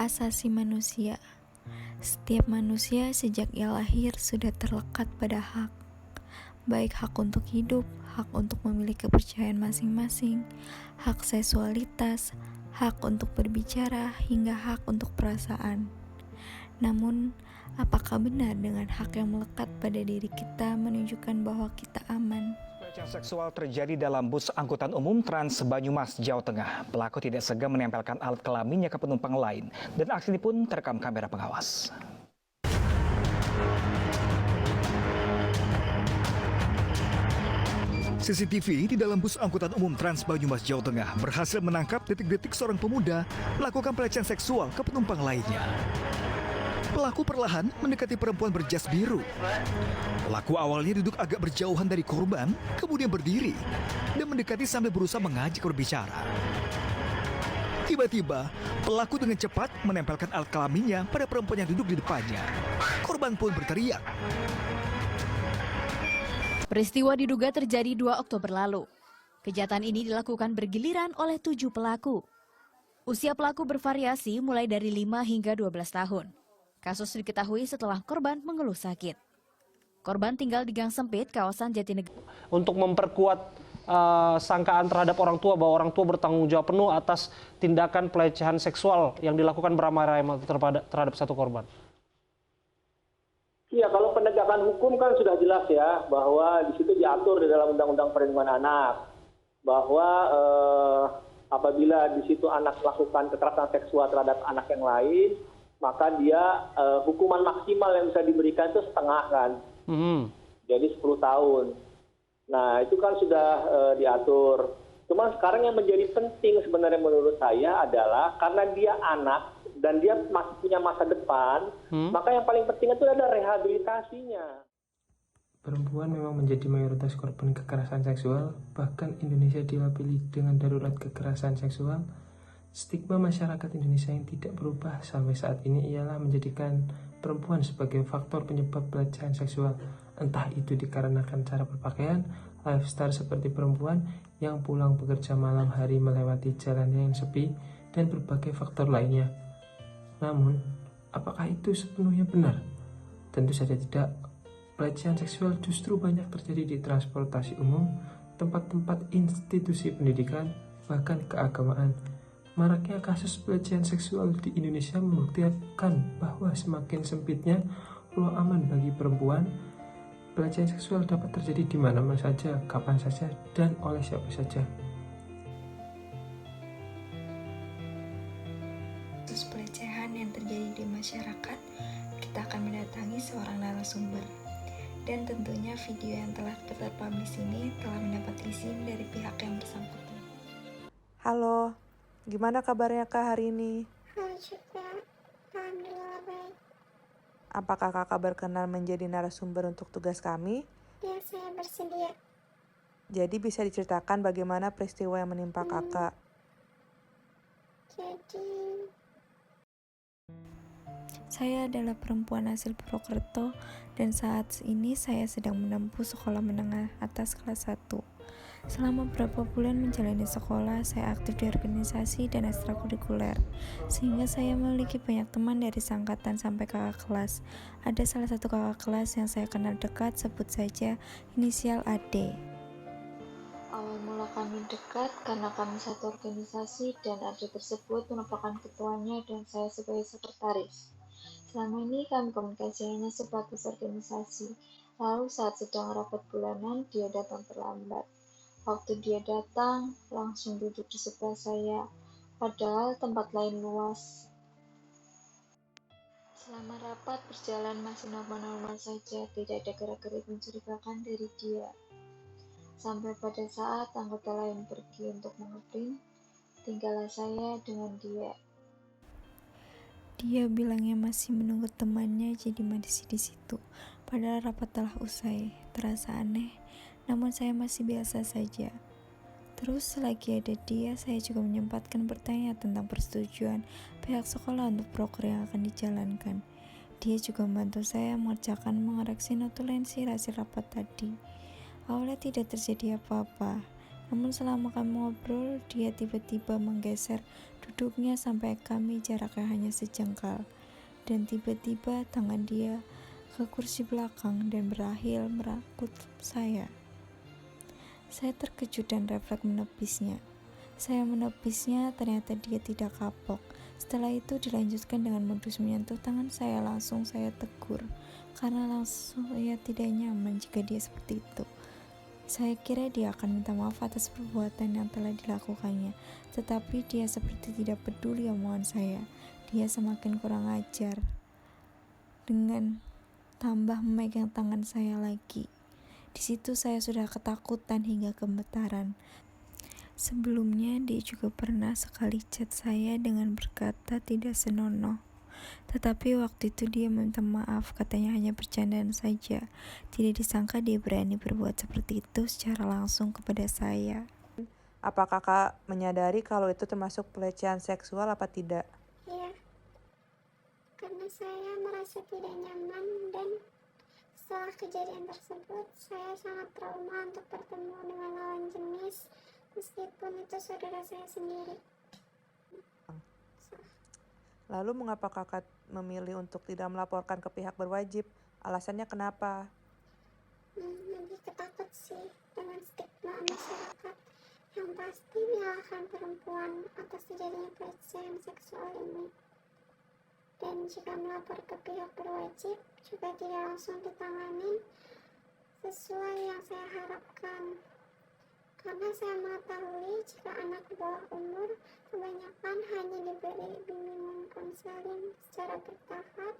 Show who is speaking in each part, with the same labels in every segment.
Speaker 1: asasi manusia. Setiap manusia sejak ia lahir sudah terlekat pada hak, baik hak untuk hidup, hak untuk memilih kepercayaan masing-masing, hak seksualitas, hak untuk berbicara, hingga hak untuk perasaan. Namun, apakah benar dengan hak yang melekat pada diri kita menunjukkan bahwa kita aman?
Speaker 2: Pelecehan seksual terjadi dalam bus angkutan umum Trans Banyumas, Jawa Tengah. Pelaku tidak segan menempelkan alat kelaminnya ke penumpang lain, dan aksi ini pun terekam kamera pengawas. CCTV di dalam bus angkutan umum Trans Banyumas, Jawa Tengah berhasil menangkap detik-detik seorang pemuda melakukan pelecehan seksual ke penumpang lainnya. Pelaku perlahan mendekati perempuan berjas biru. Pelaku awalnya duduk agak berjauhan dari korban, kemudian berdiri dan mendekati sambil berusaha mengajak berbicara. Tiba-tiba, pelaku dengan cepat menempelkan alat kelaminnya pada perempuan yang duduk di depannya. Korban pun berteriak.
Speaker 3: Peristiwa diduga terjadi 2 Oktober lalu. Kejahatan ini dilakukan bergiliran oleh 7 pelaku. Usia pelaku bervariasi mulai dari 5 hingga 12 tahun. Kasus diketahui setelah korban mengeluh sakit. Korban tinggal di gang sempit kawasan Jatinegara.
Speaker 4: Untuk memperkuat sangkaan terhadap orang tua bahwa orang tua bertanggung jawab penuh atas tindakan pelecehan seksual yang dilakukan beramai-ramai terhadap satu korban.
Speaker 5: Iya, kalau penegakan hukum kan sudah jelas ya, bahwa di situ diatur di dalam Undang-Undang Perlindungan Anak bahwa apabila di situ anak melakukan kekerasan seksual terhadap anak yang lain, maka dia hukuman maksimal yang bisa diberikan itu setengah kan, jadi 10 tahun. Nah itu kan sudah diatur. Cuma sekarang yang menjadi penting sebenarnya menurut saya adalah karena dia anak dan dia masih punya masa depan, maka yang paling penting itu adalah rehabilitasinya.
Speaker 6: Perempuan memang menjadi mayoritas korban kekerasan seksual, bahkan Indonesia dilabeli dengan darurat kekerasan seksual. Stigma masyarakat Indonesia yang tidak berubah sampai saat ini ialah menjadikan perempuan sebagai faktor penyebab pelecehan seksual. Entah itu dikarenakan cara berpakaian, lifestyle seperti perempuan yang pulang bekerja malam hari melewati jalan yang sepi, dan berbagai faktor lainnya. Namun, apakah itu sepenuhnya benar? Tentu saja tidak. Pelecehan seksual justru banyak terjadi di transportasi umum, tempat-tempat institusi pendidikan, bahkan keagamaan. Maraknya kasus pelecehan seksual di Indonesia membuktikan bahwa semakin sempitnya ruang aman bagi perempuan, pelecehan seksual dapat terjadi di mana-mana saja, kapan saja, dan oleh siapa saja.
Speaker 1: Kasus pelecehan yang terjadi di masyarakat, kita akan mendatangi seorang narasumber. Dan tentunya video yang telah terpublish ini telah mendapat izin dari pihak yang bersangkutan.
Speaker 7: Halo, gimana kabarnya Kak hari ini?
Speaker 8: Alhamdulillah baik.
Speaker 7: Apakah Kakak berkenan menjadi narasumber untuk tugas kami?
Speaker 8: Ya, saya bersedia.
Speaker 7: Jadi bisa diceritakan bagaimana peristiwa yang menimpa Kakak?
Speaker 8: Jadi,
Speaker 1: Saya adalah perempuan asal Purwokerto dan saat ini saya sedang menempuh sekolah menengah atas kelas 1. Selama beberapa bulan menjalani sekolah, saya aktif di organisasi dan ekstrakurikuler, sehingga saya memiliki banyak teman dari seangkatan sampai kakak kelas. Ada salah satu kakak kelas yang saya kenal dekat, sebut saja inisial AD. Awal mula kami dekat karena kami satu organisasi dan AD tersebut merupakan ketuanya dan saya sebagai sekretaris. Selama ini kami komunikasi hanya sebatas organisasi, lalu saat sedang rapat bulanan dia datang terlambat. Waktu dia datang, langsung duduk di sebelah saya, padahal tempat lain luas. Selama rapat berjalan masih normal-normal saja, tidak ada gerak-gerik mencurigakan dari dia. Sampai pada saat anggota lain pergi untuk mengeprint, tinggallah saya dengan dia. Dia bilangnya masih menunggu temannya, jadi masih di situ. Padahal rapat telah usai. Terasa aneh, namun saya masih biasa saja. Terus selagi ada dia, saya juga menyempatkan bertanya tentang persetujuan pihak sekolah untuk proker yang akan dijalankan. Dia juga membantu saya mengerjakan mengoreksi notulensi hasil rapat tadi. Awalnya tidak terjadi apa-apa, Namun selama kami ngobrol, dia tiba-tiba menggeser duduknya sampai kami jaraknya hanya sejengkal. Dan tiba-tiba tangan dia ke kursi belakang dan berakhir merangkul saya. Saya terkejut dan refleks menepisnya. Saya menepisnya, ternyata dia tidak kapok. Setelah itu dilanjutkan dengan modus menyentuh tangan saya. Langsung saya tegur, karena langsung saya tidak nyaman jika dia seperti itu. Saya kira dia akan minta maaf atas perbuatan yang telah dilakukannya, tetapi dia seperti tidak peduli omongan saya. Dia semakin kurang ajar dengan tambah memegang tangan saya lagi. Di situ saya sudah ketakutan hingga gemetaran. Sebelumnya dia juga pernah sekali chat saya dengan berkata tidak senonoh. Tetapi waktu itu dia minta maaf, katanya hanya bercandaan saja. Tidak disangka dia berani berbuat seperti itu secara langsung kepada saya.
Speaker 7: Apa kakak menyadari kalau itu termasuk pelecehan seksual apa tidak?
Speaker 8: Iya, karena saya merasa tidak nyaman dan setelah kejadian tersebut, saya sangat trauma untuk bertemu dengan lawan jenis, meskipun itu saudara saya sendiri.
Speaker 7: Lalu mengapa kakak memilih untuk tidak melaporkan ke pihak berwajib? Alasannya kenapa?
Speaker 8: Lebih ketakut sih dengan stigma masyarakat yang pasti menyalahkan perempuan atas terjadinya pelecehan seksual ini. Dan jika melapor ke pihak berwajib juga tidak langsung ditangani sesuai yang saya harapkan. Karena saya mengetahui jika anak di bawah umur kebanyakan hanya diberi bimbingan konseling secara bertahap,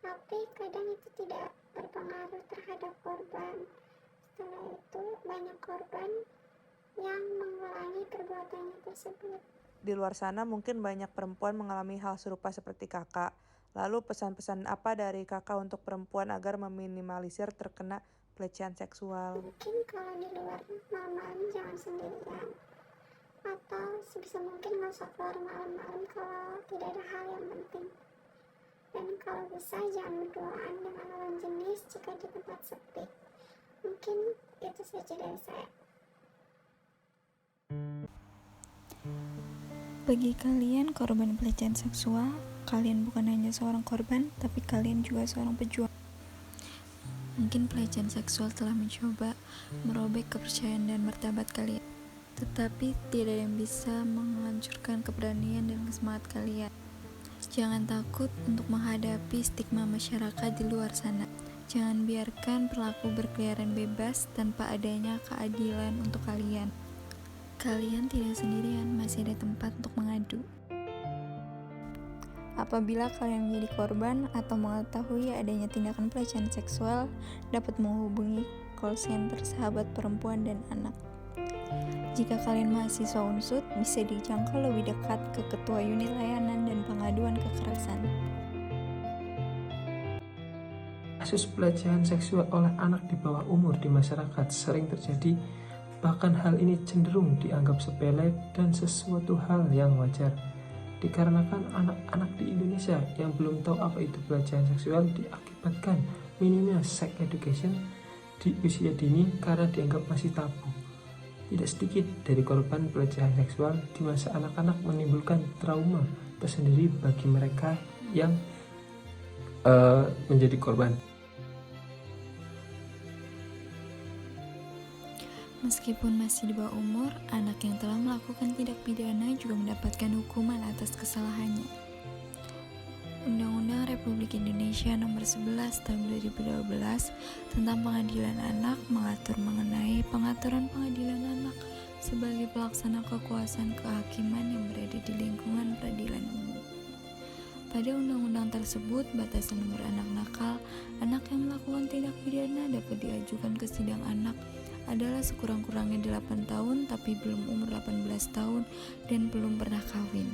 Speaker 8: tapi kadang itu tidak berpengaruh terhadap korban. Setelah itu banyak korban yang mengulangi perbuatannya tersebut.
Speaker 7: Di luar sana mungkin banyak perempuan mengalami hal serupa seperti kakak. Lalu pesan-pesan apa dari kakak untuk perempuan agar meminimalisir terkena pelecehan seksual?
Speaker 8: Mungkin kalau di luar malam-malam jangan sendirian, atau sebisa mungkin nggak usah keluar malam-malam kalau tidak ada hal yang penting. Dan kalau bisa jangan berduaan dengan lawan jenis jika di tempat sepi. Mungkin itu saja dari saya.
Speaker 1: Bagi kalian korban pelecehan seksual, kalian bukan hanya seorang korban, tapi kalian juga seorang pejuang. Mungkin pelecehan seksual telah mencoba merobek kepercayaan dan martabat kalian, tetapi tidak ada yang bisa menghancurkan keberanian dan semangat kalian. Jangan takut untuk menghadapi stigma masyarakat di luar sana. Jangan biarkan perilaku berkeliaran bebas tanpa adanya keadilan untuk kalian. Kalian tidak sendirian, masih ada tempat untuk mengadu. Apabila kalian menjadi korban atau mengetahui adanya tindakan pelecehan seksual, dapat menghubungi call center sahabat perempuan dan anak. Jika kalian mahasiswa Unsud, bisa dijangkau lebih dekat ke Ketua Unit Layanan dan Pengaduan Kekerasan.
Speaker 6: Kasus pelecehan seksual oleh anak di bawah umur di masyarakat sering terjadi. Bahkan hal ini cenderung dianggap sepele dan sesuatu hal yang wajar. Dikarenakan anak-anak di Indonesia yang belum tahu apa itu pelecehan seksual diakibatkan minimnya sex education di usia dini karena dianggap masih tabu. Tidak sedikit dari korban pelecehan seksual di masa anak-anak menimbulkan trauma tersendiri bagi mereka yang menjadi korban.
Speaker 1: Meskipun masih di bawah umur, anak yang telah melakukan tindak pidana juga mendapatkan hukuman atas kesalahannya. Undang-Undang Republik Indonesia Nomor 11 Tahun 2012 tentang Pengadilan Anak mengatur mengenai pengaturan pengadilan anak sebagai pelaksana kekuasaan kehakiman yang berada di lingkungan peradilan umum. Pada undang-undang tersebut, batasan umur anak nakal, anak yang melakukan tindak pidana dapat diajukan ke sidang anak adalah sekurang-kurangnya 8 tahun tapi belum umur 18 tahun dan belum pernah kawin.